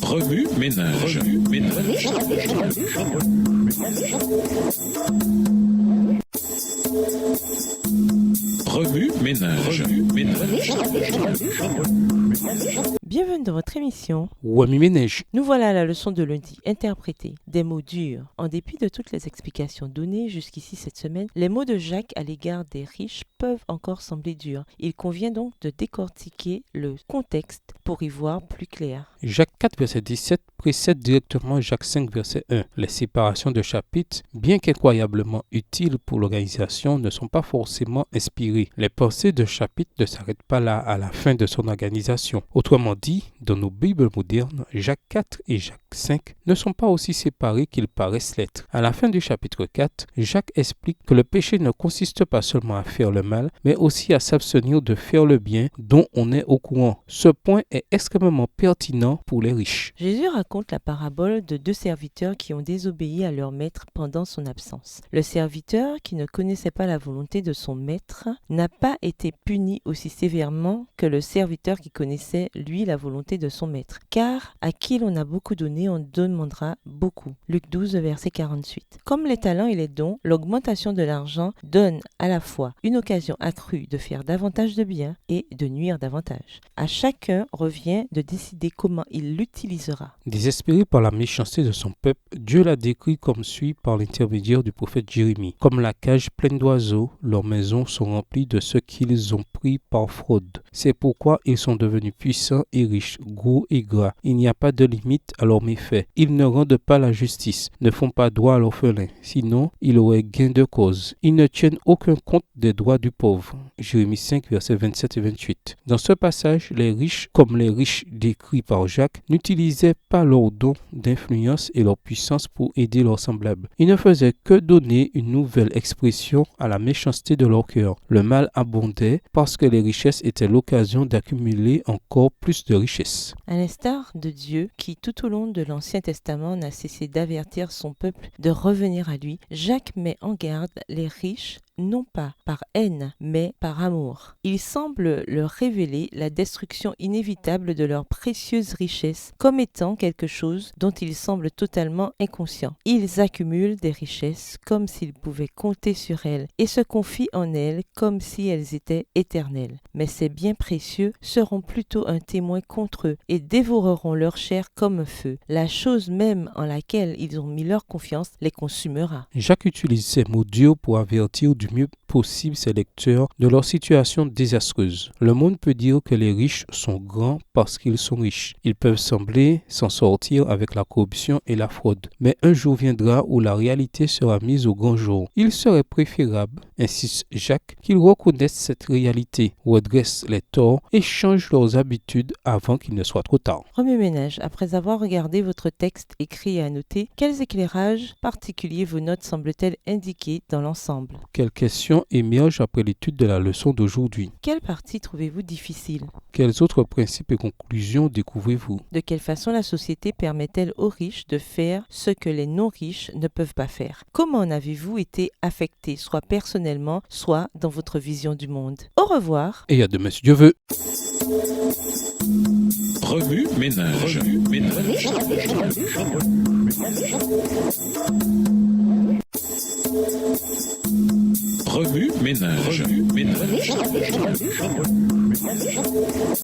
Remue ménage. Remue ménage. Bienvenue dans votre émission. Wami Ménage. Nous voilà à la leçon de lundi. Interpréter des mots durs. En dépit de toutes les explications données jusqu'ici cette semaine, les mots de Jacques à l'égard des riches peuvent encore sembler durs. Il convient donc de décortiquer le contexte pour y voir plus clair. Jacques 4, verset 17 précède directement Jacques 5, verset 1. Les séparations de chapitres, bien qu'incroyablement utiles pour l'organisation, ne sont pas forcément inspirées. Les pensées de chapitre ne s'arrêtent pas là à la fin de son organisation. Autrement dit, dans nos Bibles modernes, Jacques 4 et Jacques 5 ne sont pas aussi séparés qu'ils paraissent l'être. À la fin du chapitre 4, Jacques explique que le péché ne consiste pas seulement à faire le mal, mais aussi à s'abstenir de faire le bien dont on est au courant. Ce point est extrêmement pertinent pour les riches. Jésus raconte la parabole de deux serviteurs qui ont désobéi à leur maître pendant son absence. Le serviteur, qui ne connaissait pas la volonté de son maître, n'a pas été puni aussi sévèrement que le serviteur qui connaissait, lui, la volonté de son maître. Car à qui l'on a beaucoup donné, on demandera beaucoup. Luc 12, verset 48. Comme les talents et les dons, l'augmentation de l'argent donne à la fois une occasion accrue de faire davantage de bien et de nuire davantage. À chacun revient de décider comment il l'utilisera. Désespéré par la méchanceté de son peuple, Dieu l'a décrit comme suit par l'intermédiaire du prophète Jérémie. Comme la cage pleine d'oiseaux, leurs maisons sont remplies de ce qu'ils ont pris par fraude. C'est pourquoi ils sont devenus puissants et riches, gros et gras. Il n'y a pas de limite à leurs méfaits. Ils ne rendent pas la justice, ne font pas droit à l'orphelin, sinon il aurait gain de cause. Ils ne tiennent aucun compte des droits du pauvre. Jérémie 5, versets 27 et 28. Dans ce passage, les riches, comme les riches décrits par Jacques, n'utilisaient pas leurs dons d'influence et leur puissance pour aider leurs semblables. Ils ne faisaient que donner une nouvelle expression à la méchanceté de leur cœur. Le mal abondait parce que les richesses étaient l'occasion d'accumuler encore plus de richesses. À l'instar de Dieu, qui tout au long de l'Ancien Testament n'a cessé d'avertir son peuple de revenir à lui, Jacques met en garde les riches non pas par haine, mais par amour. Il semble leur révéler la destruction inévitable de leurs précieuses richesses comme étant quelque chose dont ils semblent totalement inconscients. Ils accumulent des richesses comme s'ils pouvaient compter sur elles et se confient en elles comme si elles étaient éternelles. Mais ces biens précieux seront plutôt un témoin contre eux et dévoreront leur chair comme un feu. La chose même en laquelle ils ont mis leur confiance les consumera. Jacques utilise ces mots durs pour avertir du mieux possible ses lecteurs de leur situation désastreuse. Le monde peut dire que les riches sont grands parce qu'ils sont riches. Ils peuvent sembler s'en sortir avec la corruption et la fraude. Mais un jour viendra où la réalité sera mise au grand jour. Il serait préférable, insiste Jacques, qu'ils reconnaissent cette réalité, redressent les torts et changent leurs habitudes avant qu'il ne soit trop tard. Remue ménage, après avoir regardé votre texte écrit et annoté, quels éclairages particuliers vos notes semblent-elles indiquer dans l'ensemble? Quelles questions émergent après l'étude de la leçon d'aujourd'hui? Quelle partie trouvez-vous difficile? Quels autres principes et conclusions découvrez-vous? De quelle façon la société permet-elle aux riches de faire ce que les non-riches ne peuvent pas faire? Comment en avez-vous été affecté, soit personnellement, soit dans votre vision du monde? Au revoir. Et à demain si Dieu veut. Remue ménage. Remue ménage.